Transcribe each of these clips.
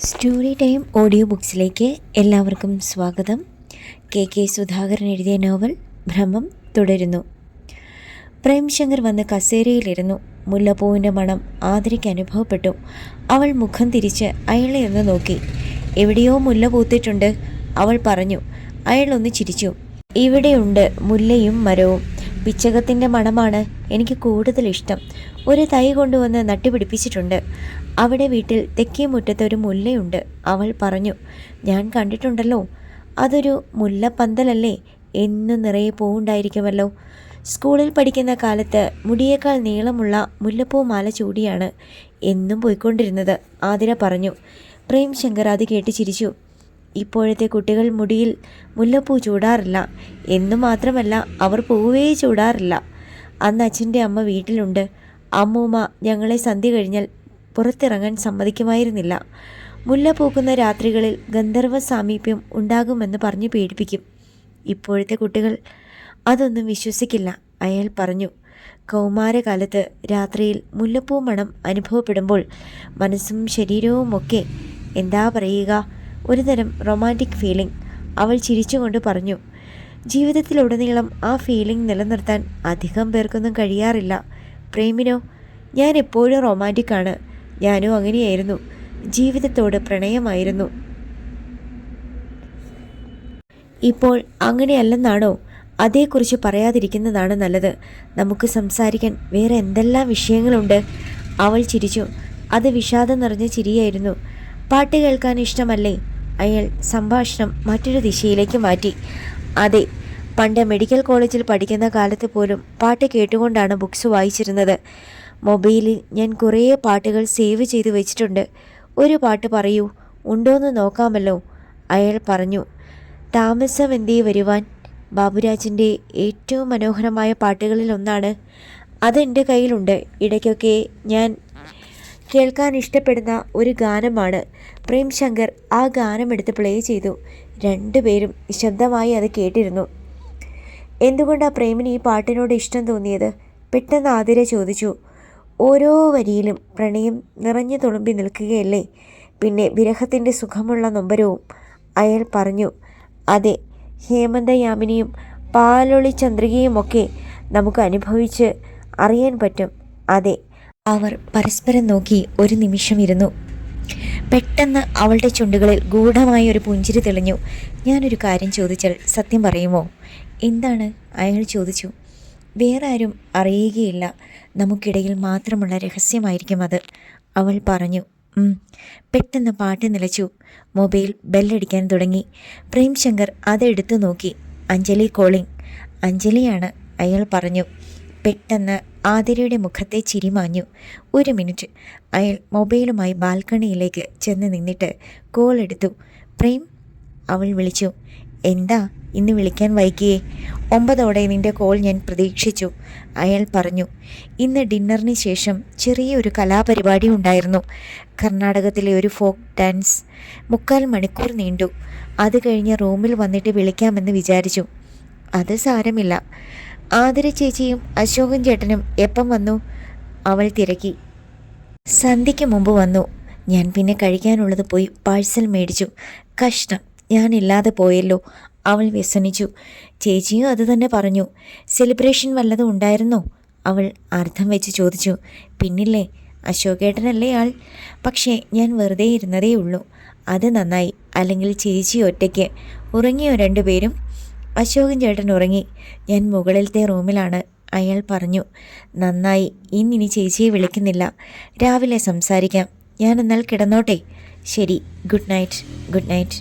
Story time audio ബുക്സിലേക്ക് എല്ലാവർക്കും സ്വാഗതം. K Sudhakaran എഴുതിയ നോവൽ ഭ്രമം തുടരുന്നു. പ്രേംശങ്കർ വന്ന് കസേരയിലിരുന്നു. മുല്ലപ്പൂവിൻ്റെ മണം ആതിരയ്ക്ക് അനുഭവപ്പെട്ടു. അവൾ മുഖം തിരിച്ച് അയാളെ ഒന്ന് നോക്കി. എവിടെയോ മുല്ല പൂത്തിട്ടുണ്ട്, അവൾ പറഞ്ഞു. അയാൾ ഒന്ന് ചിരിച്ചു. ഇവിടെയുണ്ട് മുല്ലയും മരവും. പിച്ചകത്തിൻ്റെ മണമാണ് എനിക്ക് കൂടുതൽ ഇഷ്ടം. ഒരു തൈ കൊണ്ടുവന്ന് നട്ടുപിടിപ്പിച്ചിട്ടുണ്ട്. അവിടെ വീട്ടിൽ തെക്കേ മുറ്റത്ത് ഒരു മുല്ലയുണ്ട്, അവൾ പറഞ്ഞു. ഞാൻ കണ്ടിട്ടുണ്ടല്ലോ. അതൊരു മുല്ലപ്പന്തലല്ലേ? എന്നും നിറയെ പൂവുണ്ടായിരിക്കുമല്ലോ. സ്കൂളിൽ പഠിക്കുന്ന കാലത്ത് മുടിയേക്കാൾ നീളമുള്ള മുല്ലപ്പൂ മാല ചൂടിയാണ് എന്നും പോയിക്കൊണ്ടിരുന്നത്, ആതിര പറഞ്ഞു. പ്രേംശങ്കർ അത് കേട്ട് ചിരിച്ചു. ഇപ്പോഴത്തെ കുട്ടികൾ മുടിയിൽ മുല്ലപ്പൂ ചൂടാറില്ല. എന്നു മാത്രമല്ല, അവർ പൂവേ ചൂടാറില്ല. അന്ന് അച്ഛൻ്റെ അമ്മ വീട്ടിലുണ്ട്. അമ്മൂമ്മ ഞങ്ങളെ സന്ധ്യ കഴിഞ്ഞാൽ പുറത്തിറങ്ങാൻ സമ്മതിക്കുമായിരുന്നില്ല. മുല്ല പൂക്കുന്ന രാത്രികളിൽ ഗന്ധർവ സാമീപ്യം ഉണ്ടാകുമെന്ന് പറഞ്ഞ് പേടിപ്പിക്കും. ഇപ്പോഴത്തെ കുട്ടികൾ അതൊന്നും വിശ്വസിക്കില്ല, അയാൾ പറഞ്ഞു. കൗമാരകാലത്ത് രാത്രിയിൽ മുല്ലപ്പൂ മണം അനുഭവപ്പെടുമ്പോൾ മനസ്സും ശരീരവുമൊക്കെ എന്താ പറയുക, ഒരുതരം റൊമാൻറ്റിക് ഫീലിംഗ്, അവൾ ചിരിച്ചുകൊണ്ട് പറഞ്ഞു. ജീവിതത്തിലുടനീളം ആ ഫീലിംഗ് നിലനിർത്താൻ അധികം പേർക്കൊന്നും കഴിയാറില്ല. പ്രേമിനോ? ഞാൻ എപ്പോഴും റൊമാൻറ്റിക്കാണ്. ഞാനും അങ്ങനെയായിരുന്നു. ജീവിതത്തോട് പ്രണയമായിരുന്നു. ഇപ്പോൾ അങ്ങനെയല്ലെന്നാണോ? അതേക്കുറിച്ച് പറയാതിരിക്കുന്നതാണ് നല്ലത്. നമുക്ക് സംസാരിക്കാൻ വേറെ എന്തെല്ലാം വിഷയങ്ങളുണ്ട്, അവൾ ചിരിച്ചു. അത് വിഷാദം നിറഞ്ഞ ചിരിയായിരുന്നു. പാട്ട് കേൾക്കാൻ ഇഷ്ടമല്ലേ? അയാൾ സംഭാഷണം മറ്റൊരു ദിശയിലേക്ക് മാറ്റി. അതെ, പണ്ട് മെഡിക്കൽ കോളേജിൽ പഠിക്കുന്ന കാലത്ത് പോലും പാട്ട് കേട്ടുകൊണ്ടാണ് ബുക്സ് വായിച്ചിരുന്നത്. മൊബൈലിൽ ഞാൻ കുറേ പാട്ടുകൾ സേവ് ചെയ്ത് വെച്ചിട്ടുണ്ട്. ഒരു പാട്ട് പറയൂ, ഉണ്ടോയെന്ന് നോക്കാമല്ലോ, അയാൾ പറഞ്ഞു. താമസം എന്തേ വരുവാൻ ബാബുരാജിൻ്റെ ഏറ്റവും മനോഹരമായ പാട്ടുകളിൽ ഒന്നാണ്. അതെൻ്റെ കയ്യിലുണ്ട്. ഇടയ്ക്കൊക്കെ ഞാൻ കേൾക്കാൻ ഇഷ്ടപ്പെടുന്ന ഒരു ഗാനമാണ്. പ്രേംശങ്കർ ആ ഗാനം എടുത്ത് പ്ലേ ചെയ്തു. രണ്ടുപേരും നിശബ്ദമായി അത് കേട്ടിരുന്നു. എന്തുകൊണ്ടാണ് പ്രേമിന് ഈ പാട്ടിനോട് ഇഷ്ടം തോന്നിയത്? പെട്ടെന്ന് ആതിര ചോദിച്ചു. ഓരോ വരിയിലും പ്രണയം നിറഞ്ഞു തുളുമ്പി നിൽക്കുകയല്ലേ, പിന്നെ വിരഹത്തിൻ്റെ സുഖമുള്ള നൊമ്പരവും, അയാൾ പറഞ്ഞു. അതെ, ഹേമന്തയാമിനിയും പാലൊളി ചന്ദ്രികയുമൊക്കെ നമുക്ക് അനുഭവിച്ച് അറിയാൻ പറ്റും. അതെ. അവർ പരസ്പരം നോക്കി ഒരു നിമിഷം ഇരുന്നു. പെട്ടെന്ന് അവളുടെ ചുണ്ടുകളിൽ ഗൂഢമായ ഒരു പുഞ്ചിരി തെളിഞ്ഞു. ഞാനൊരു കാര്യം ചോദിച്ചാൽ സത്യം പറയുമോ? എന്താണ്? അയാൾ ചോദിച്ചു. വേറെ ആരും അറിയുകയില്ല. നമുക്കിടയിൽ മാത്രമുള്ള രഹസ്യമായിരിക്കും അത്, അവൾ പറഞ്ഞു. പെട്ടെന്ന് പാട്ട് നിലച്ചു. മൊബൈൽ ബെല്ലടിക്കാൻ തുടങ്ങി. പ്രേംശങ്കർ അതെടുത്തു നോക്കി. അഞ്ജലി കോളിംഗ്. അഞ്ജലിയാണ്, അയാൾ പറഞ്ഞു. പെട്ടെന്ന് ആതിരയുടെ മുഖത്തെ ചിരി മാഞ്ഞു. ഒരു മിനിറ്റ്. അയാൾ മൊബൈലുമായി ബാൽക്കണിയിലേക്ക് ചെന്ന് നിന്നിട്ട് കോൾ എടുത്തു. പ്രേം, അവൾ വിളിച്ചു. എന്താ ഇന്ന് വിളിക്കാൻ വൈകിയേ? 9 നിൻ്റെ കോൾ ഞാൻ പ്രതീക്ഷിച്ചു, അയാൾ പറഞ്ഞു. ഇന്ന് ഡിന്നറിന് ശേഷം ചെറിയൊരു കലാപരിപാടി ഉണ്ടായിരുന്നു. കർണാടകത്തിലെ ഒരു ഫോക്ക് ഡാൻസ്. 3/4 മണിക്കൂർ നീണ്ടു. അത് കഴിഞ്ഞ് റൂമിൽ വന്നിട്ട് വിളിക്കാമെന്ന് വിചാരിച്ചു. അത് സാരമില്ല. ആതിര ചേച്ചിയും അശോകൻ ചേട്ടനും എപ്പം വന്നു? അവൾ തിരക്കി. സന്ധ്യയ്ക്ക് മുമ്പ് വന്നു. ഞാൻ പിന്നെ കഴിക്കാനുള്ളത് പോയി പാഴ്സൽ മേടിച്ചു. കഷ്ടം, ഞാനില്ലാതെ പോയല്ലോ, അവൾ വ്യസനിച്ചു. ചേച്ചിയും അത് തന്നെ പറഞ്ഞു. സെലിബ്രേഷൻ വല്ലതും ഉണ്ടായിരുന്നോ? അവൾ അർത്ഥം വെച്ച് ചോദിച്ചു. പിന്നില്ലേ, അശോകേട്ടനല്ലേ ആൾ. പക്ഷേ ഞാൻ വെറുതെ ഇരുന്നതേ ഉള്ളൂ. അത് നന്നായി. അല്ലെങ്കിൽ ചേച്ചി ഒറ്റയ്ക്ക്. ഉറങ്ങിയോ രണ്ടുപേരും? അശോകൻ ചേട്ടൻ ഉറങ്ങി. ഞാൻ മുകളിലത്തെ റൂമിലാണ്, അയാൾ പറഞ്ഞു. നന്നായി. ഇന്നിനി ചേച്ചിയെ വിളിക്കുന്നില്ല. രാവിലെ സംസാരിക്കാം. ഞാൻ എന്നാൽ കിടന്നോട്ടെ? ശരി, good night. Good night.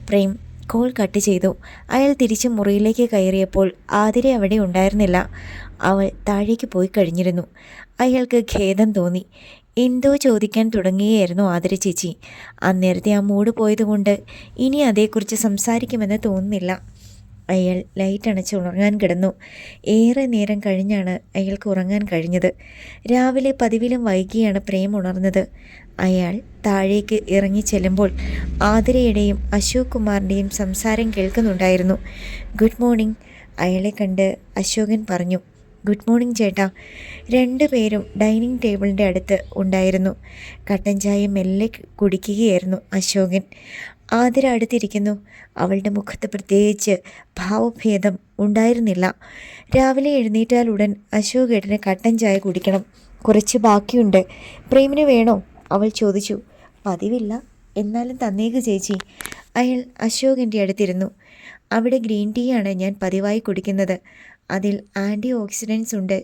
Prem call cut ചെയ്തു. അയാൾ തിരിച്ച് മുറിയിലേക്ക് കയറിയപ്പോൾ ആതിര അവിടെ ഉണ്ടായിരുന്നില്ല. അവൾ താഴേക്ക് പോയി കഴിഞ്ഞിരുന്നു. അയാൾക്ക് ഖേദം തോന്നി. എന്തോ ചോദിക്കാൻ തുടങ്ങുകയായിരുന്നു ആതിര ചേച്ചി. അന്നേരത്തെ ആ മൂഡ് പോയതുകൊണ്ട് ഇനി അതേക്കുറിച്ച് സംസാരിക്കുമെന്ന് തോന്നുന്നില്ല. അയാൾ ലൈറ്റ് അണച്ച് ഉറങ്ങാൻ കിടന്നു. ഏറെ നേരം കഴിഞ്ഞാണ് അയാൾക്ക് ഉറങ്ങാൻ കഴിഞ്ഞത്. രാവിലെ പതിവിലും വൈകിയാണ് പ്രേം ഉണർന്നത്. അയാൾ താഴേക്ക് ഇറങ്ങി ചെല്ലുമ്പോൾ ആതിരയുടെയും അശോക് കുമാറിൻ്റെയും സംസാരം കേൾക്കുന്നുണ്ടായിരുന്നു. ഗുഡ് മോർണിംഗ്, അയാളെ കണ്ട് അശോകൻ പറഞ്ഞു. ഗുഡ് മോർണിംഗ് ചേട്ടാ. രണ്ടുപേരും ഡൈനിങ് ടേബിളിൻ്റെ അടുത്ത് ഉണ്ടായിരുന്നു. കട്ടൻ ചായ മെല്ലെ കുടിക്കുകയായിരുന്നു അശോകൻ. ആതിര അടുത്തിരിക്കുന്നു. അവളുടെ മുഖത്ത് പ്രത്യേകിച്ച് ഭാവഭേദം ഉണ്ടായിരുന്നില്ല. രാവിലെ എഴുന്നേറ്റാലുടൻ അശോകേട്ടന് കട്ടൻ ചായ കുടിക്കണം. കുറച്ച് ബാക്കിയുണ്ട്. പ്രേമിന് വേണോ? അവൾ ചോദിച്ചു. പതിവില്ല, എന്നാലും തന്നേക്ക് ചേച്ചി. അയാൾ അശോകൻ്റെ അടുത്തിരുന്നു. അവിടെ ഗ്രീൻ ടീയാണ് ഞാൻ പതിവായി കുടിക്കുന്നത്. അതിൽ ആൻറ്റി ഓക്സിഡൻസ് ഉണ്ട്.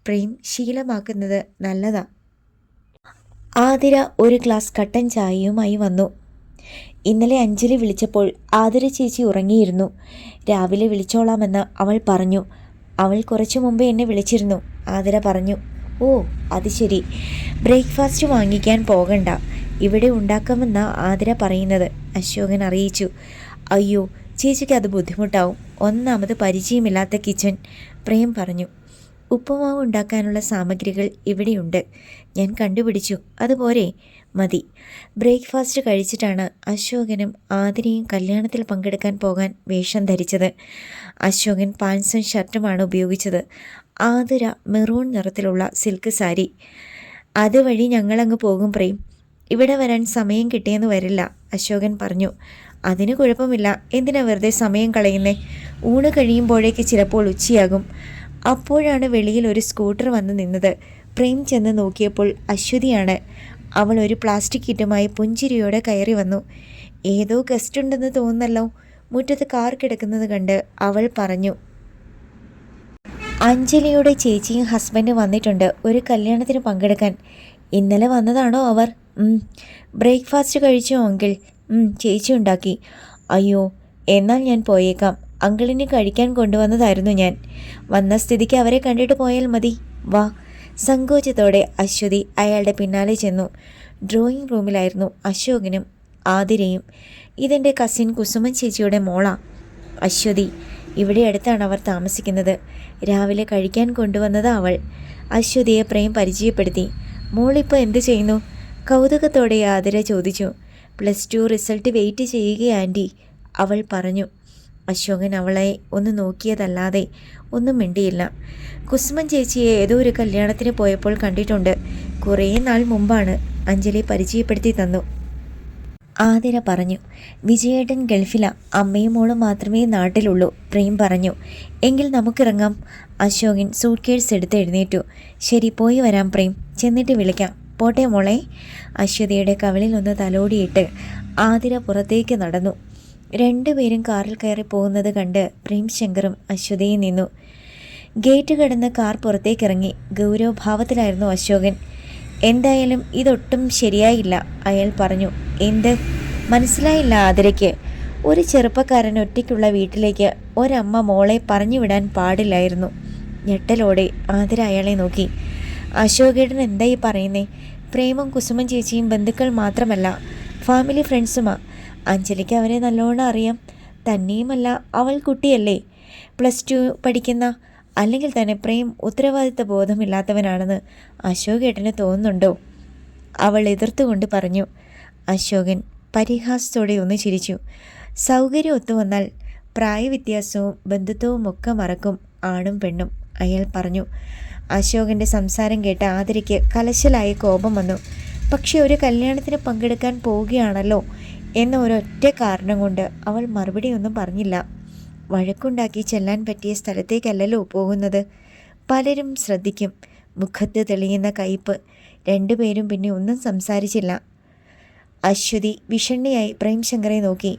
പ്രേം ശീലമാക്കുന്നത് നല്ലതാ. ആതിര ഒരു ഗ്ലാസ് കട്ടൻ ചായയുമായി വന്നു. ഇന്നലെ അഞ്ജലി വിളിച്ചപ്പോൾ ആതിര ചേച്ചി ഉറങ്ങിയിരുന്നു. രാവിലെ വിളിച്ചോളാമെന്ന് അവൾ പറഞ്ഞു. അവൾ കുറച്ചു മുമ്പേ എന്നെ വിളിച്ചിരുന്നു, ആതിര പറഞ്ഞു. ഓ, അത് ശരി. ബ്രേക്ക്ഫാസ്റ്റ് വാങ്ങിക്കാൻ പോകണ്ട, ഇവിടെ ഉണ്ടാക്കാമെന്ന ആതിര പറയുന്നത്, അശോകൻ അറിയിച്ചു. അയ്യോ, ചേച്ചിക്ക് അത് ബുദ്ധിമുട്ടാവും. ഒന്നാമത് പരിചയമില്ലാത്ത കിച്ചൺ, പ്രേം പറഞ്ഞു. ഉപ്പുമാവ് ഉണ്ടാക്കാനുള്ള സാമഗ്രികൾ ഇവിടെയുണ്ട്, ഞാൻ കണ്ടുപിടിച്ചു. അതുപോലെ മതി. ബ്രേക്ക്ഫാസ്റ്റ് കഴിച്ചിട്ടാണ് അശോകനും ആതിരയും കല്യാണത്തിൽ പങ്കെടുക്കാൻ പോകാൻ വേഷം ധരിച്ചത്. അശോകൻ പാൻസും ഷർട്ടുമാണ് ഉപയോഗിച്ചത്. ആതിര മെറൂൺ നിറത്തിലുള്ള സിൽക്ക് സാരി. അതുവഴി ഞങ്ങളങ്ങ് പോകും പ്രേം. ഇവിടെ വരാൻ സമയം കിട്ടിയെന്ന് വരില്ല, അശോകൻ പറഞ്ഞു. അതിന് കുഴപ്പമില്ല, എന്തിനാ വെറുതെ സമയം കളയുന്നേ? ഊണ് കഴിയുമ്പോഴേക്ക് ചിലപ്പോൾ ഉച്ചയാകും. അപ്പോഴാണ് വെളിയിൽ ഒരു സ്കൂട്ടർ വന്ന് നിന്നത്. പ്രേം ചെന്ന് നോക്കിയപ്പോൾ അശ്വതിയാണ്. അവൾ ഒരു പ്ലാസ്റ്റിക് കിറ്റുമായി പുഞ്ചിരിയോടെ കയറി വന്നു. ഏതോ ഗസ്റ്റ് ഉണ്ടെന്ന് തോന്നുന്നല്ലോ. മുറ്റത്ത് കാർ കിടക്കുന്നത് കണ്ട് അവൾ പറഞ്ഞു. അഞ്ജലിയുടെ ചേച്ചിയും ഹസ്ബൻഡും വന്നിട്ടുണ്ട് ഒരു കല്യാണത്തിന് പങ്കെടുക്കാൻ. ഇന്നലെ വന്നതാണോ അവർ? ബ്രേക്ക്ഫാസ്റ്റ് കഴിച്ചോ അങ്കിൾ? ചേച്ചി ഉണ്ടാക്കി. അയ്യോ, എന്നാൽ ഞാൻ പോയേക്കാം. അങ്കിളിന് കഴിക്കാൻ കൊണ്ടുവന്നതായിരുന്നു ഞാൻ. വന്ന സ്ഥിതിക്ക് അവരെ കണ്ടിട്ട് പോയാൽ മതി. വാ. സങ്കോചത്തോടെ അശ്വതി അയാളുടെ പിന്നാലെ ചെന്നു. ഡ്രോയിങ് റൂമിലായിരുന്നു അശോകനും ആതിരയും. ഇതെൻ്റെ കസിൻ കുസുമൻ ചേച്ചിയുടെ മോളാ അശ്വതി. ഇവിടെ അടുത്താണ് അവർ താമസിക്കുന്നത്. രാവിലെ കഴിക്കാൻ കൊണ്ടുവന്നത് അവൾ. അശ്വതിയെ പ്രേം പരിചയപ്പെടുത്തി. മോളിപ്പോൾ എന്ത് ചെയ്യുന്നു? കൗതുകത്തോടെ ആതിര ചോദിച്ചു. +2 റിസൾട്ട് വെയിറ്റ് ചെയ്യുക ആൻറ്റി, അവൾ പറഞ്ഞു. അശോകൻ അവളെ ഒന്ന് നോക്കിയതല്ലാതെ ഒന്നും മിണ്ടിയില്ല. കുസുമൻ ചേച്ചിയെ ഏതോ ഒരു കല്യാണത്തിന് പോയപ്പോൾ കണ്ടിട്ടുണ്ട്. കുറേ നാൾ മുമ്പാണ്. അഞ്ജലി പരിചയപ്പെടുത്തി തന്നു, ആതിര പറഞ്ഞു. വിജയേട്ടൻ ഗൾഫില, അമ്മയും മോളും മാത്രമേ നാട്ടിലുള്ളൂ, പ്രേം പറഞ്ഞു. എങ്കിൽ നമുക്കിറങ്ങാം. അശോകൻ സൂട്ട് കേസ് എടുത്ത് എഴുന്നേറ്റു. ശരി, പോയി വരാം പ്രേം, ചെന്നിട്ട് വിളിക്കാം. പോട്ടെ മോളെ. അശ്വതിയുടെ കവിളിൽ ഒന്ന് തലോടിയിട്ട് ആതിര പുറത്തേക്ക് നടന്നു. രണ്ടുപേരും കാറിൽ കയറി പോകുന്നത് കണ്ട് പ്രേം ശങ്കറും അശ്വതിയും നിന്നു. ഗേറ്റ് കടന്ന് കാർ പുറത്തേക്കിറങ്ങി. ഗൗരവഭാവത്തിലായിരുന്നു അശോകൻ. എന്തായാലും ഇതൊട്ടും ശരിയായില്ല, അയാൾ പറഞ്ഞു. എന്ത്? മനസ്സിലായില്ല ആതിരയ്ക്ക്. ഒരു ചെറുപ്പക്കാരൻ ഒറ്റയ്ക്കുള്ള വീട്ടിലേക്ക് ഒരമ്മ മോളെ പറഞ്ഞു വിടാൻ പാടില്ലായിരുന്നു. ഞെട്ടലോടെ ആതിര അയാളെ നോക്കി. അശോകേട്ടൻ എന്തായി പറയുന്നേ? പ്രേമും കുസുമൻ ചേച്ചിയും ബന്ധുക്കൾ മാത്രമല്ല, ഫാമിലി ഫ്രണ്ട്സുമാ. അഞ്ജലിക്ക് അവരെ നല്ലോണം അറിയാം. തന്നെയുമല്ല, അവൾ കുട്ടിയല്ലേ, +2 പഠിക്കുന്ന. അല്ലെങ്കിൽ തന്നെ പ്രേം ഉത്തരവാദിത്ത ബോധമില്ലാത്തവനാണെന്ന് അശോകേട്ടന് തോന്നുന്നുണ്ടോ? അവൾ എതിർത്തുകൊണ്ട് പറഞ്ഞു. അശോകൻ പരിഹാസത്തോടെ ഒന്ന് ചിരിച്ചു. സൗകര്യം ഒത്തുവന്നാൽ പ്രായവ്യത്യാസവും ബന്ധുത്വവും ഒക്കെ മറക്കും ആണും പെണ്ണും, അയാൾ പറഞ്ഞു. അശോകൻ്റെ സംസാരം കേട്ട് ആതിരയ്ക്ക് കലശലായ കോപം വന്നു. പക്ഷെ ഒരു കല്യാണത്തിന് പങ്കെടുക്കാൻ പോവുകയാണല്ലോ എന്ന ഒരൊറ്റ കാരണം കൊണ്ട് അവൾ മറുപടിയൊന്നും പറഞ്ഞില്ല. വഴക്കുണ്ടാക്കി ചെല്ലാൻ പറ്റിയ സ്ഥലത്തേക്കല്ലല്ലോ പോകുന്നത്. പലരും ശ്രദ്ധിക്കും. മുഖത്ത് തെളിയുന്ന കയ്പ്. രണ്ടുപേരും പിന്നെ ഒന്നും സംസാരിച്ചില്ല. അശ്വതി വിഷണ്ണിയായി പ്രേംശങ്കറെ നോക്കി.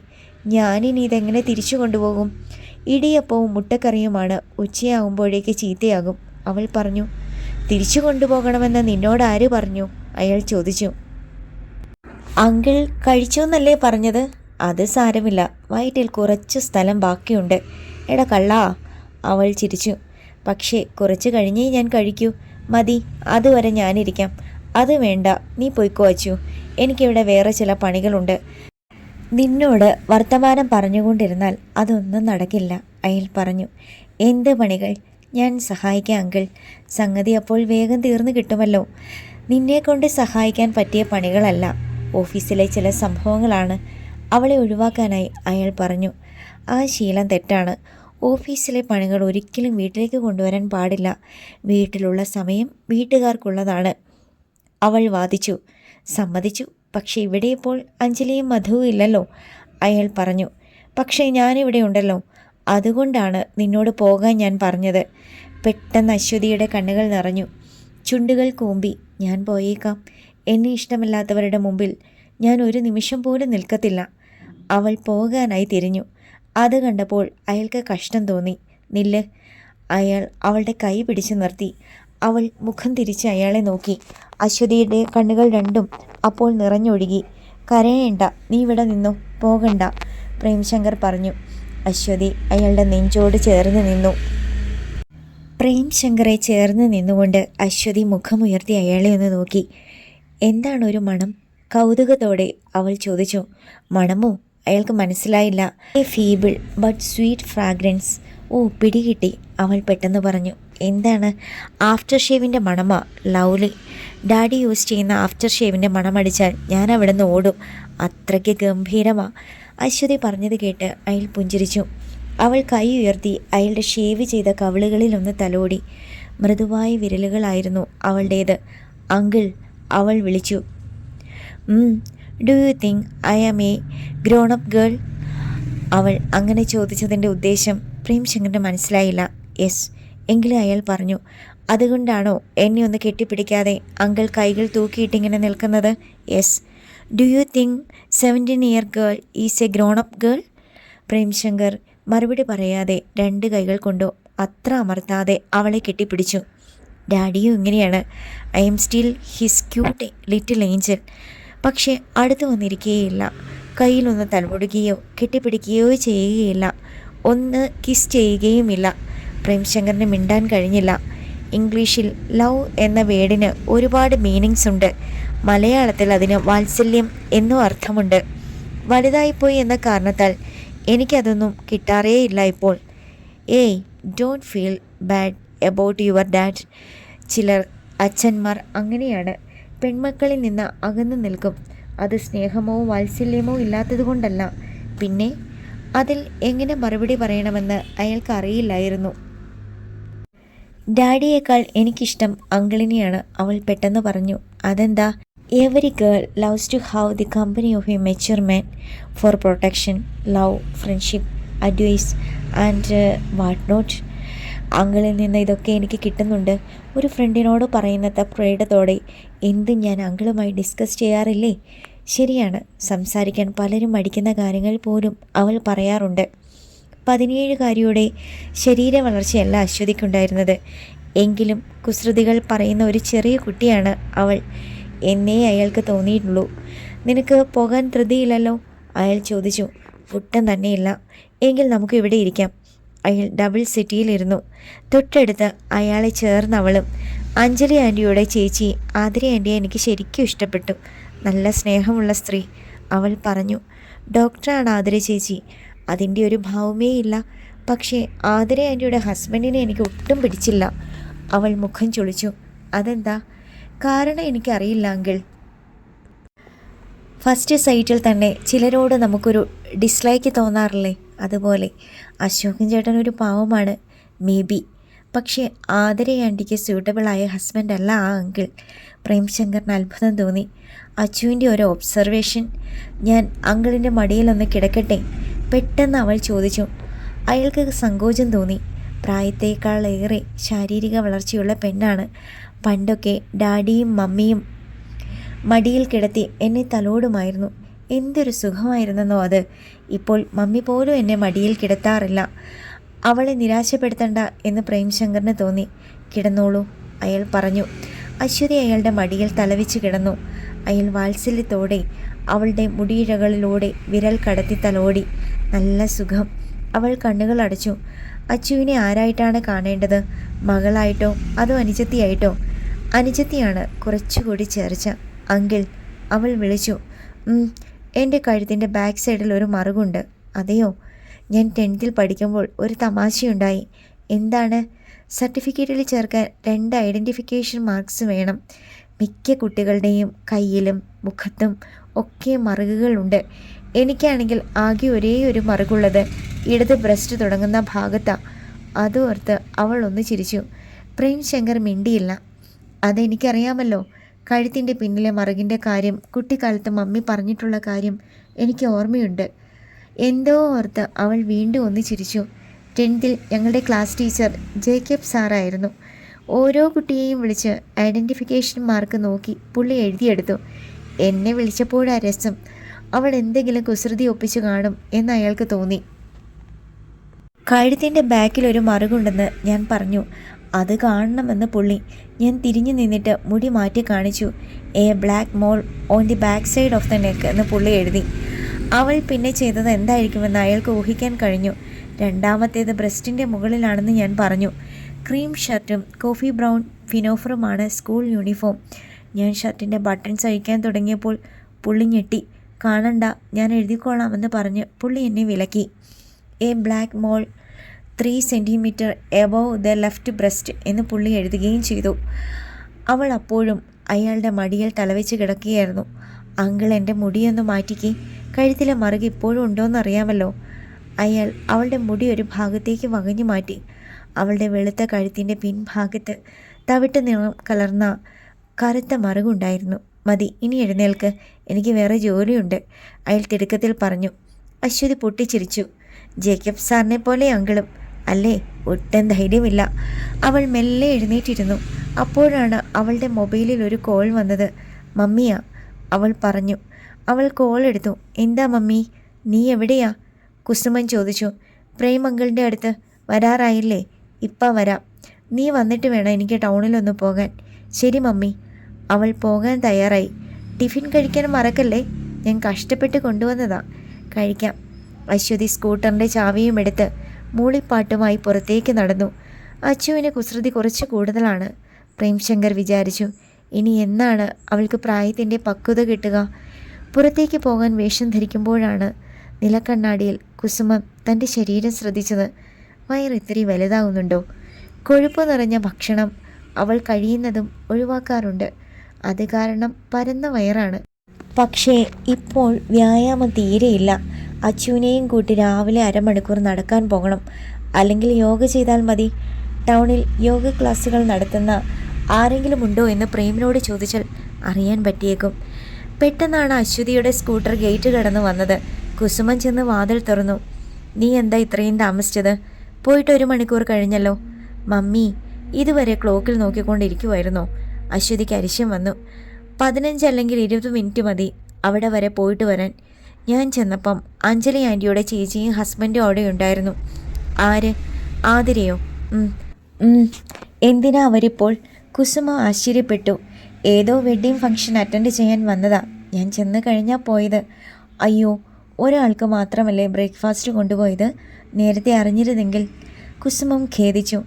ഞാനിനി ഇതെങ്ങനെ തിരിച്ചു കൊണ്ടുപോകും? ഇടിയപ്പവും മുട്ടക്കറിയുമാണ്, ഉച്ചയാകുമ്പോഴേക്ക് ചീത്തയാകും, അവൾ പറഞ്ഞു. തിരിച്ചു കൊണ്ടുപോകണമെന്ന് നിന്നോട് ആര് പറഞ്ഞു? അയാൾ ചോദിച്ചു. അങ്കിൾ കഴിച്ചോന്നല്ലേ പറഞ്ഞത്? അത് സാരമില്ല, വയറ്റിൽ കുറച്ച് സ്ഥലം ബാക്കിയുണ്ട്. എടാ കള്ളാ, അവൾ ചിരിച്ചു. പക്ഷേ കുറച്ച് കഴിഞ്ഞേ ഞാൻ കഴിക്കൂ. മതി, അതുവരെ ഞാനിരിക്കാം. അത് വേണ്ട, നീ പൊയ്ക്കോ അച്ചു. എനിക്കിവിടെ വേറെ ചില പണികളുണ്ട്. നിന്നോട് വർത്തമാനം പറഞ്ഞുകൊണ്ടിരുന്നാൽ അതൊന്നും നടക്കില്ല, അയാൾ പറഞ്ഞു. എന്ത് പണികൾ? ഞാൻ സഹായിക്കാം അങ്കിൾ. സംഗതി അപ്പോൾ വേഗം തീർന്നു കിട്ടുമല്ലോ. നിന്നെക്കൊണ്ട് സഹായിക്കാൻ പറ്റിയ പണികളല്ല, ഓഫീസിലെ ചില സംഭവങ്ങളാണ്. അവളെ ഒഴിവാക്കാനായി അയാൾ പറഞ്ഞു. ആ ശീലം തെറ്റാണ്. ഓഫീസിലെ പണികൾ ഒരിക്കലും വീട്ടിലേക്ക് കൊണ്ടുവരാൻ പാടില്ല. വീട്ടിലുള്ള സമയം വീട്ടുകാർക്കുള്ളതാണ്. അവൾ വാദിച്ചു. സമ്മതിച്ചു. പക്ഷെ ഇവിടെ ഇപ്പോൾ അഞ്ജലിയും മധുവും ഇല്ലല്ലോ, അയാൾ പറഞ്ഞു. പക്ഷേ ഞാനിവിടെ ഉണ്ടല്ലോ, അതുകൊണ്ടാണ് നിന്നോട് പോകാൻ ഞാൻ പറഞ്ഞത്. പെട്ടെന്ന് അശ്വതിയുടെ കണ്ണുകൾ നിറഞ്ഞു. ചുണ്ടുകൾ കൂമ്പി. ഞാൻ പോയേക്കാം. എന്നെ ഇഷ്ടമല്ലാത്തവരുടെ മുമ്പിൽ ഞാൻ ഒരു നിമിഷം പോലും നിൽക്കത്തില്ല. അവൾ പോകാനായി തിരിഞ്ഞു. അത് കണ്ടപ്പോൾ അയാൾക്ക് കഷ്ടം തോന്നി. നില്ല്. അയാൾ അവളുടെ കൈ പിടിച്ചു നിർത്തി. അവൾ മുഖം തിരിച്ച് അയാളെ നോക്കി. അശ്വതിയുടെ കണ്ണുകൾ രണ്ടും അപ്പോൾ നിറഞ്ഞൊഴുകി. കരയേണ്ട, നീ ഇവിടെ നിന്നു, പോകണ്ട, പ്രേംശങ്കർ പറഞ്ഞു. അശ്വതി അയാളുടെ നെഞ്ചോട് ചേർന്ന് നിന്നു. പ്രേംശങ്കറെ ചേർന്ന് നിന്നുകൊണ്ട് അശ്വതി മുഖമുയർത്തി അയാളെ ഒന്ന് നോക്കി. എന്താണ് ഒരു മണം? കൗതുകത്തോടെ അവൾ ചോദിച്ചു. മണമോ? അയാൾക്ക് മനസ്സിലായില്ല. A feeble but sweet fragrance. ഓ, പിടികിട്ടി, അവൾ പെട്ടെന്ന് പറഞ്ഞു. എന്താണ്? ആഫ്റ്റർ ഷേവിൻ്റെ മണമാ. ലവ്ലി. ഡാഡി യൂസ് ചെയ്യുന്ന ആഫ്റ്റർ ഷേവിൻ്റെ മണമടിച്ചാൽ ഞാൻ അവിടെ നിന്ന് ഓടും. അത്രയ്ക്ക് ഗംഭീരമാ. അശ്വതി പറഞ്ഞത് കേട്ട് അയാൾ പുഞ്ചിരിച്ചു. അവൾ കൈ ഉയർത്തി അയാളുടെ ഷേവ് ചെയ്ത കവിളുകളിലൊന്ന് തലോടി. മൃദുവായ വിരലുകളായിരുന്നു അവളുടേത്. അങ്കിൾ, അവൾ വിളിച്ചു. Do you think I am a grown up girl? അവൾ അങ്ങനെ ചോദിച്ചതിൻ്റെ ഉദ്ദേശം പ്രേംശങ്കറിന് മനസ്സിലായില്ല. യെസ്. എങ്കിലും അയാൾ പറഞ്ഞു. അതുകൊണ്ടാണോ എന്നെ ഒന്ന് കെട്ടിപ്പിടിക്കാതെ അങ്കിൾ കൈകൾ തൂക്കിയിട്ടിങ്ങനെ നിൽക്കുന്നത്? Yes. Do you think 17-year girl is A grown up girl? Premshankar മറുപടി പറയാതെ 2 കൈകൾ കൊണ്ടോ അത്ര അമർത്താതെ അവളെ കെട്ടിപ്പിടിച്ചു. ഡാഡിയും ഇങ്ങനെയാണ്. I am still his cute little Angel. പക്ഷേ അടുത്ത് വന്നിരിക്കുകയില്ല. കയ്യിലൊന്ന് തലോടുകയോ കെട്ടിപ്പിടിക്കുകയോ ചെയ്യുകയില്ല. ഒന്ന് കിസ് ചെയ്യുകയുമില്ല. പ്രേംശങ്കറിന് മിണ്ടാൻ കഴിഞ്ഞില്ല. ഇംഗ്ലീഷിൽ ലവ് എന്ന വേർഡിന് ഒരുപാട് മീനിങ്സ് ഉണ്ട്. മലയാളത്തിൽ അതിന് വാത്സല്യം എന്നും അർത്ഥമുണ്ട്. വലുതായിപ്പോയി എന്ന കാരണത്താൽ എനിക്കതൊന്നും കിട്ടാറേയില്ല ഇപ്പോൾ. ഏയ്, don't feel bad about your dad. ചിലർ അച്ഛന്മാർ അങ്ങനെയാണ്. പെൺമക്കളിൽ നിന്ന് അകന്നു നിൽക്കും. അത് സ്നേഹമോ വാത്സല്യമോ ഇല്ലാത്തത് കൊണ്ടല്ല. പിന്നെ അതിൽ എങ്ങനെ മറുപടി പറയണമെന്ന് അയാൾക്ക് അറിയില്ലായിരുന്നു. ഡാഡിയേക്കാൾ എനിക്കിഷ്ടം അങ്കിളിനെയാണ്, അവൾ പെട്ടെന്ന് പറഞ്ഞു. അതെന്താ? Every girl loves to have the company of a mature man for protection, love, friendship, advice and what not. അങ്കിളിൽ നിന്ന് ഇതൊക്കെ എനിക്ക് കിട്ടുന്നുണ്ട്. ഒരു ഫ്രണ്ടിനോട് പറയുന്ന ഫ്രീഡത്തോടെ എന്തും ഞാൻ അങ്കിളുമായി ഡിസ്കസ് ചെയ്യാറില്ലേ? ശരിയാണ്, സംസാരിക്കാൻ പലരും മടിക്കുന്ന കാര്യങ്ങൾ പോലും അവൾ പറയാറുണ്ട്. 17-കാരിയുടെ ശരീര വളർച്ചയല്ല അശ്വതിക്കുണ്ടായിരുന്നത്. എങ്കിലും കുസൃതികൾ പറയുന്ന ഒരു ചെറിയ കുട്ടിയാണ് അവൾ എന്നേ അയാൾക്ക് തോന്നിയിട്ടുള്ളൂ. നിനക്ക് പോകാൻ ധൃതിയില്ലല്ലോ? അയാൾ ചോദിച്ചു. ഒട്ടും തന്നെയില്ല. എങ്കിൽ നമുക്ക് ഇവിടെ ഇരിക്കാം. അയാൾ ഡബിൾ സെറ്റിയിലിരുന്നു. തൊട്ടടുത്ത് അയാളെ ചേർന്നവളും. അഞ്ജലി ആൻറ്റിയുടെ ചേച്ചി ആതിര ആൻറ്റിയെ എനിക്ക് ശരിക്കും ഇഷ്ടപ്പെട്ടു. നല്ല സ്നേഹമുള്ള സ്ത്രീ, അവൾ പറഞ്ഞു. ഡോക്ടറാണ് ആതിര ചേച്ചി. അതിൻ്റെ ഒരു ഭാവമേ ഇല്ല. പക്ഷേ ആതിര ആൻറ്റിയുടെ ഹസ്ബൻഡിനെ എനിക്ക് ഒട്ടും പിടിച്ചില്ല. അവൾ മുഖം ചൊളിച്ചു. അതെന്താ? കാരണം എനിക്കറിയില്ല അങ്കിൾ. ഫസ്റ്റ് സൈറ്റിൽ തന്നെ ചിലരോട് നമുക്കൊരു ഡിസ്ലൈക്ക് തോന്നാറില്ലേ? അതുപോലെ അശോകൻ ചേട്ടൻ ഒരു പാവമാണ്, മേ ബി. പക്ഷേ ആതിര ആൻറ്റിക്ക് സ്യൂട്ടബിളായ ഹസ്ബൻഡ് അല്ല ആ അങ്കിൾ. പ്രേംശങ്കറിന് അത്ഭുതം തോന്നി. അച്ചുവിൻ്റെ ഒരു ഒബ്സർവേഷൻ. ഞാൻ അങ്കിളിൻ്റെ മടിയിലൊന്ന് കിടക്കട്ടെ? പെട്ടെന്ന് അവൾ ചോദിച്ചു. അയാൾക്ക് സങ്കോചം തോന്നി. പ്രായത്തേക്കാളേറെ ശാരീരിക വളർച്ചയുള്ള പെണ്ണാണ്. പണ്ടൊക്കെ ഡാഡിയും മമ്മിയും മടിയിൽ കിടത്തി എന്നെ തലോടുമായിരുന്നു. എന്തൊരു സുഖമായിരുന്നെന്നോ അത്. ഇപ്പോൾ മമ്മി പോലും എന്നെ മടിയിൽ കിടത്താറില്ല. അവളെ നിരാശപ്പെടുത്തണ്ട എന്ന് പ്രേംശങ്കറിന് തോന്നി. കിടന്നോളൂ, അയാൾ പറഞ്ഞു. അശ്വതി അയാളുടെ മടിയിൽ തലവെച്ച് കിടന്നു. അയാൾ വാത്സല്യത്തോടെ അവളുടെ മുടിയിഴകളിലൂടെ വിരൽ കടത്തി തലോടി. നല്ല സുഖം. അവൾ കണ്ണുകൾ അടച്ചു. അച്ചുവിനെ ആരായിട്ടാണ് കാണേണ്ടത്? മകളായിട്ടോ അതോ അനുജത്തിയായിട്ടോ? അനുജത്തിയാണ് കുറച്ചുകൂടി ചേർച്ച. അങ്കിൾ, അവൾ വിളിച്ചു. എൻ്റെ കഴുത്തിൻ്റെ ബാക്ക് സൈഡിൽ ഒരു മറുകുണ്ട്. അതെയോ? ഞാൻ 10th പഠിക്കുമ്പോൾ ഒരു തമാശയുണ്ടായി. എന്താണ്? സർട്ടിഫിക്കറ്റിൽ ചേർക്കാൻ 2 ഐഡൻറ്റിഫിക്കേഷൻ മാർക്സ് വേണം. മിക്ക കുട്ടികളുടെയും കയ്യിലും മുഖത്തും ഒക്കെ മറുകുകളുണ്ട്. എനിക്കാണെങ്കിൽ ആകെ ഒരേ ഒരു മറുകുള്ളത് ഇടത് ബ്രസ്റ്റ് തുടങ്ങുന്ന ഭാഗത്താ. അതോർത്ത് അവൾ ഒന്ന് ചിരിച്ചു. പ്രേംശങ്കർ മിണ്ടിയില്ല. അതെനിക്കറിയാമല്ലോ. കഴുത്തിൻ്റെ പിന്നിലെ മറുകിൻ്റെ കാര്യം കുട്ടിക്കാലത്ത് മമ്മി പറഞ്ഞിട്ടുള്ള കാര്യം എനിക്ക് ഓർമ്മയുണ്ട്. എന്തോ ഓർത്ത് അവൾ വീണ്ടും ഒന്ന് ചിരിച്ചു. 10th ഞങ്ങളുടെ ക്ലാസ് ടീച്ചർ ജേക്കബ് സാറായിരുന്നു. ഓരോ കുട്ടിയെയും വിളിച്ച് ഐഡൻറ്റിഫിക്കേഷൻ മാർക്ക് നോക്കി പുള്ളി എഴുതിയെടുത്തു. എന്നെ വിളിച്ചപ്പോഴാ രസം. അവൾ എന്തെങ്കിലും കുസൃതി ഒപ്പിച്ചു കാണും എന്ന് അയാൾക്ക് തോന്നി. കഴുത്തിൻ്റെ ബാക്കിൽ ഒരു മറുകുണ്ടെന്ന് ഞാൻ പറഞ്ഞു. അത് കാണണമെന്ന് പുള്ളി. ഞാൻ തിരിഞ്ഞു നിന്നിട്ട് മുടി മാറ്റി കാണിച്ചു. A black mall on the back side of the neck എന്ന് പുള്ളി എഴുതി. അവൾ പിന്നെ ചെയ്തത് എന്തായിരിക്കുമെന്ന് അയാൾക്ക് ഊഹിക്കാൻ കഴിഞ്ഞു. രണ്ടാമത്തേത് ബ്രസ്റ്റിൻ്റെ മുകളിലാണെന്ന് ഞാൻ പറഞ്ഞു. ക്രീം ഷർട്ടും കോഫി ബ്രൗൺ ഫിനോഫറുമാണ് സ്കൂൾ യൂണിഫോം. ഞാൻ ഷർട്ടിൻ്റെ ബട്ടൺസ് അഴിക്കാൻ തുടങ്ങിയപ്പോൾ പുള്ളി ഞെട്ടി. കാണണ്ട, ഞാൻ എഴുതിക്കോളാമെന്ന് പറഞ്ഞ് പുള്ളി എന്നെ വിലക്കി. A black mole 3 centimetre above the left breast എന്ന് പുള്ളി എഴുതുകയും ചെയ്തു. അവൾ അപ്പോഴും അയാളുടെ മടിയിൽ തലവെച്ച് കിടക്കുകയായിരുന്നു. അങ്കിൾ എൻ്റെ മുടിയൊന്ന് മാറ്റിക്ക്. കഴുത്തിലെ മറുക് ഇപ്പോഴും ഉണ്ടോയെന്നറിയാമല്ലോ. അയാൾ അവളുടെ മുടി ഒരു ഭാഗത്തേക്ക് വകഞ്ഞു മാറ്റി. അവളുടെ വെളുത്ത കഴുത്തിൻ്റെ പിൻഭാഗത്ത് തവിട്ട് നിറം കലർന്ന കറുത്ത മറുകുണ്ടായിരുന്നു. മതി, ഇനി എഴുന്നേൽക്ക്, എനിക്ക് വേറെ ജോലിയുണ്ട്, അയാൾ തിടുക്കത്തിൽ പറഞ്ഞു. അശ്വതി പൊട്ടിച്ചിരിച്ചു. ജേക്കബ് സാറിനെ പോലെ അങ്കിളും അല്ലേ? ഒട്ടും ധൈര്യമില്ല. അവൾ മെല്ലെ എഴുന്നേറ്റിരുന്നു. അപ്പോഴാണ് അവളുടെ മൊബൈലിൽ ഒരു കോൾ വന്നത്. മമ്മിയാ, അവൾ പറഞ്ഞു. അവൾ കോൾ എടുത്തു. എന്താ മമ്മി, നീ എവിടെയാ? കുസുമൻ ചോദിച്ചു. പ്രേം അങ്കിളിൻ്റെ അടുത്ത്. വരാറായില്ലേ? ഇപ്പം വരാം. നീ വന്നിട്ട് വേണം എനിക്ക് ടൗണിലൊന്ന് പോകാൻ. ശരി മമ്മി. അവൾ പോകാൻ തയ്യാറായി. ടിഫിൻ കഴിക്കാൻ മറക്കല്ലേ, ഞാൻ കഷ്ടപ്പെട്ട് കൊണ്ടുവന്നതാ. കഴിക്കാം. അശ്വതി സ്കൂട്ടറിൻ്റെ ചാവിയും എടുത്ത് മൂളിപ്പാട്ടുമായി പുറത്തേക്ക് നടന്നു. അച്ചുവിന് കുസൃതി കുറച്ച് കൂടുതലാണ്, പ്രേംശങ്കർ വിചാരിച്ചു. ഇനി എന്നാണ് അവൾക്ക് പ്രായത്തിൻ്റെ പക്വത കിട്ടുക? പുറത്തേക്ക് പോകാൻ വേഷം ധരിക്കുമ്പോഴാണ് നിലക്കണ്ണാടിയിൽ കുസുമം തൻ്റെ ശരീരം ശ്രദ്ധിച്ചത്. വയറിത്തിരി വലുതാവുന്നുണ്ടോ? കൊഴുപ്പ് നിറഞ്ഞ ഭക്ഷണം അവൾ കഴിയുന്നതും ഒഴിവാക്കാറുണ്ട്. അത് കാരണം പരന്ന വയറാണ്. പക്ഷേ ഇപ്പോൾ വ്യായാമം തീരെയില്ല. അച്ചുവിനെയും കൂട്ടി രാവിലെ അരമണിക്കൂർ നടക്കാൻ പോകണം. അല്ലെങ്കിൽ യോഗ ചെയ്താൽ മതി. ടൗണിൽ യോഗ ക്ലാസ്സുകൾ നടത്തുന്ന ആരെങ്കിലും ഉണ്ടോ എന്ന് പ്രേമിനോട് ചോദിച്ചാൽ അറിയാൻ പറ്റിയേക്കും. പെട്ടെന്നാണ് അശ്വതിയുടെ സ്കൂട്ടർ ഗേറ്റ് കടന്നു വന്നത്. കുസുമൻ ചെന്ന് വാതിൽ തുറന്നു. നീ എന്താ ഇത്രയും താമസിച്ചത്? പോയിട്ട് 1 മണിക്കൂർ കഴിഞ്ഞല്ലോ. മമ്മി ഇതുവരെ ക്ലോക്കിൽ നോക്കിക്കൊണ്ടിരിക്കുമായിരുന്നോ? അശ്വതിക്ക് അരിശം വന്നു. 15 അല്ലെങ്കിൽ 20 മിനിറ്റ് മതി അവിടെ വരെ പോയിട്ട് വരാൻ. ഞാൻ ചെന്നപ്പം അഞ്ജലി ആൻറ്റിയുടെ ചേച്ചിയും ഹസ്ബൻഡും അവിടെ ഉണ്ടായിരുന്നു. ആര്? ആതിരയോ? എന്തിനാ അവരിപ്പോൾ? കുസുമ ആശ്ചര്യപ്പെട്ടു. ഏതോ വെഡ്ഡിങ് ഫംഗ്ഷൻ അറ്റൻഡ് ചെയ്യാൻ വന്നതാ. ഞാൻ ചെന്ന് കഴിഞ്ഞാൽ പോയത്. അയ്യോ, ഒരാൾക്ക് മാത്രമല്ലേ ബ്രേക്ക്ഫാസ്റ്റ് കൊണ്ടുപോയത്? നേരത്തെ അറിഞ്ഞിരുന്നെങ്കിൽ. കുസുമം ഖേദിച്ചു.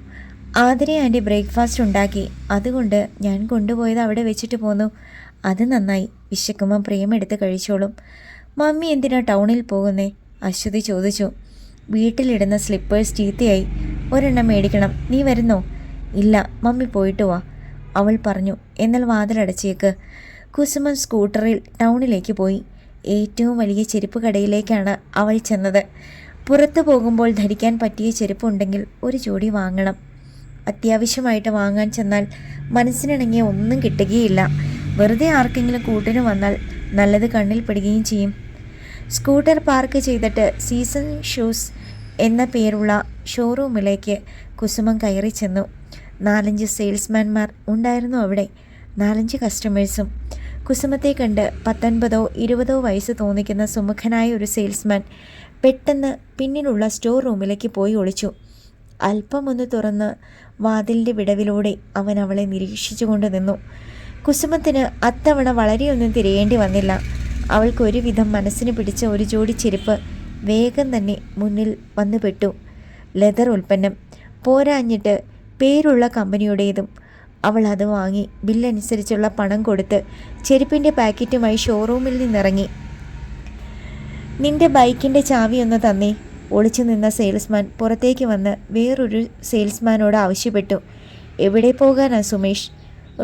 ആതിര ആൻറ്റി ബ്രേക്ക്ഫാസ്റ്റ് ഉണ്ടാക്കി, അതുകൊണ്ട് ഞാൻ കൊണ്ടുപോയത് അവിടെ വെച്ചിട്ട് പോന്നു. അത് നന്നായി. വിശക്കുമ്പം പ്രിയമെടുത്ത് കഴിച്ചോളും. മമ്മി എന്തിനാ ടൗണിൽ പോകുന്നേ? അശ്വതി ചോദിച്ചു. വീട്ടിലിടുന്ന സ്ലിപ്പേഴ്സ് ചീത്തയായി, ഒരെണ്ണം മേടിക്കണം. നീ വരുന്നോ? ഇല്ല, മമ്മി പോയിട്ട് വാ, അവൾ പറഞ്ഞു. എന്നാൽ വാതിലടച്ചേക്ക്. കുസുമൻ സ്കൂട്ടറിൽ ടൗണിലേക്ക് പോയി. ഏറ്റവും വലിയ ചെരുപ്പ് കടയിലേക്കാണ് അവൾ ചെന്നത്. പുറത്തു പോകുമ്പോൾ ധരിക്കാൻ പറ്റിയ ചെരുപ്പുണ്ടെങ്കിൽ ഒരു ജോഡി വാങ്ങണം. അത്യാവശ്യമായിട്ട് വാങ്ങാൻ ചെന്നാൽ മനസ്സിനിണങ്ങിയ ഒന്നും കിട്ടുകയില്ല. വെറുതെ ആർക്കെങ്കിലും കൂട്ടിന് വന്നാൽ നല്ലത് കണ്ണിൽ പെടുകയും ചെയ്യും. സ്കൂട്ടർ പാർക്ക് ചെയ്തിട്ട് സീസൺ ഷൂസ് എന്ന പേരുള്ള ഷോറൂമിലേക്ക് കുസുമം കയറി ചെന്നു. 4-5 സെയിൽസ്മാൻമാർ ഉണ്ടായിരുന്നു അവിടെ. 4-5 കസ്റ്റമേഴ്സും. കുസുമത്തെ കണ്ട് 19ഓ 20ഓ വയസ്സ് തോന്നിക്കുന്ന സുമുഖനായ ഒരു സെയിൽസ്മാൻ പെട്ടെന്ന് പിന്നിലുള്ള സ്റ്റോർ റൂമിലേക്ക് പോയി ഒളിച്ചു. അല്പം ഒന്ന് തുറന്ന് വാതിലിൻ്റെ വിടവിലൂടെ അവൻ അവളെ നിരീക്ഷിച്ചുകൊണ്ട് നിന്നു. കുസുമത്തിന് അത്തവണ വളരെയൊന്നും തിരയേണ്ടി വന്നില്ല. അവൾക്കൊരുവിധം മനസ്സിന് പിടിച്ച ഒരു ജോഡി ചെരുപ്പ് വേഗം തന്നെ മുന്നിൽ വന്നു പെട്ടു. ലെതർ ഉൽപ്പന്നം, പോരാഞ്ഞിട്ട് പേരുള്ള കമ്പനിയുടേതും. അവൾ അത് വാങ്ങി ബില്ലനുസരിച്ചുള്ള പണം കൊടുത്ത് ചെരുപ്പിൻ്റെ പാക്കറ്റുമായി ഷോറൂമിൽ നിന്നിറങ്ങി. നിന്റെ ബൈക്കിൻ്റെ ചാവി ഒന്ന് തന്നേ, ഒളിച്ചു നിന്ന സെയിൽസ്മാൻ പുറത്തേക്ക് വന്ന് വേറൊരു സെയിൽസ്മാനോട് ആവശ്യപ്പെട്ടു. എവിടെ പോകാനാ സുമേഷ്?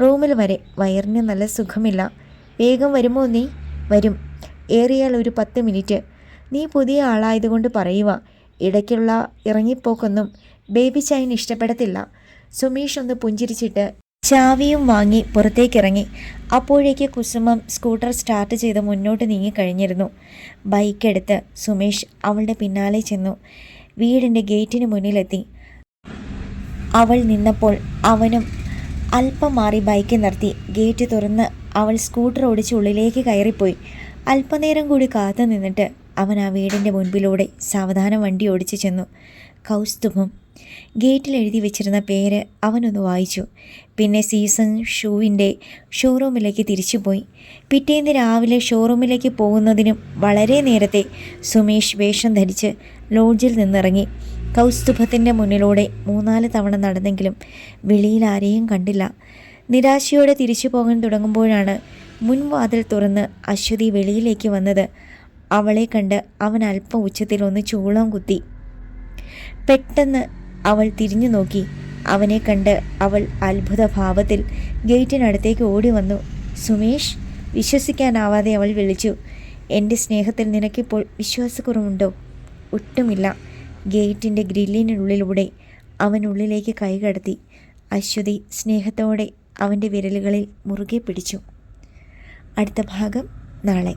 റൂമിൽ വരെ. വയറിന് നല്ല സുഖമില്ല. വേഗം വരുമോ നീ? വരും, ഏറിയാൽ ഒരു 10 മിനിറ്റ്. നീ പുതിയ ആളായതുകൊണ്ട് പറയുക. ഇടയ്ക്കുള്ള ഇറങ്ങിപ്പോക്കൊന്നും ബേബി ചായന് ഇഷ്ടപ്പെടത്തില്ല. സുമേഷ് ഒന്ന് പുഞ്ചിരിച്ചിട്ട് ചാവിയും വാങ്ങി പുറത്തേക്കിറങ്ങി. അപ്പോഴേക്ക് കുസുമം സ്കൂട്ടർ സ്റ്റാർട്ട് ചെയ്ത് മുന്നോട്ട് നീങ്ങിക്കഴിഞ്ഞിരുന്നു. ബൈക്കെടുത്ത് സുമേഷ് അവളുടെ പിന്നാലെ ചെന്നു. വീടിൻ്റെ ഗേറ്റിന് മുന്നിലെത്തി. അവൾ നിന്നപ്പോൾ അവനും അല്പം മാറി ബൈക്ക് നിർത്തി. ഗേറ്റ് തുറന്ന് അവൾ സ്കൂട്ടർ ഓടിച്ച് ഉള്ളിലേക്ക് കയറിപ്പോയി. അല്പനേരം കൂടി കാത്തു നിന്നിട്ട് അവൻ ആ വീടിൻ്റെ മുൻപിലൂടെ സാവധാനം വണ്ടി ഓടിച്ചു ചെന്നു. കൗസ്തുഭം. ഗേറ്റിൽ എഴുതി വെച്ചിരുന്ന പേര് അവനൊന്ന് വായിച്ചു. പിന്നെ സീസൺ ഷൂവിൻ്റെ ഷോറൂമിലേക്ക് തിരിച്ചുപോയി. പിറ്റേന്ന് രാവിലെ ഷോറൂമിലേക്ക് പോകുന്നതിനും വളരെ നേരത്തെ സുമേഷ് വേഷം ധരിച്ച് ലോഡ്ജിൽ നിന്നിറങ്ങി. കൗസ്തുഭത്തിൻ്റെ മുന്നിലൂടെ 3-4 തവണ നടന്നെങ്കിലും വെളിയിൽ ആരെയും കണ്ടില്ല. നിരാശയോടെ തിരിച്ചു പോകാൻ തുടങ്ങുമ്പോഴാണ് മുൻവാതിൽ തുറന്ന് അശ്വതി വെളിയിലേക്ക് വന്നത്. അവളെ കണ്ട് അവൻ അല്പം ഉച്ചത്തിൽ ഒന്ന് ചൂളം കുത്തി. പെട്ടെന്ന് അവൾ തിരിഞ്ഞു നോക്കി. അവനെ കണ്ട് അവൾ അത്ഭുതഭാവത്തിൽ ഗേറ്റിനടുത്തേക്ക് ഓടി വന്നു. സുമേഷ്! വിശ്വസിക്കാനാവാതെ അവൾ വിളിച്ചു. എൻ്റെ സ്നേഹത്തിൽ നിനക്കിപ്പോൾ വിശ്വാസക്കുറവുണ്ടോ? ഒട്ടുമില്ല. ഗേറ്റിൻ്റെ ഗ്രില്ലിനുള്ളിലൂടെ അവൻ ഉള്ളിലേക്ക് കൈകടത്തി. അശ്വതി സ്നേഹത്തോടെ അവൻ്റെ വിരലുകളിൽ മുറുകെ പിടിച്ചു. അടുത്ത ഭാഗം നാളെ.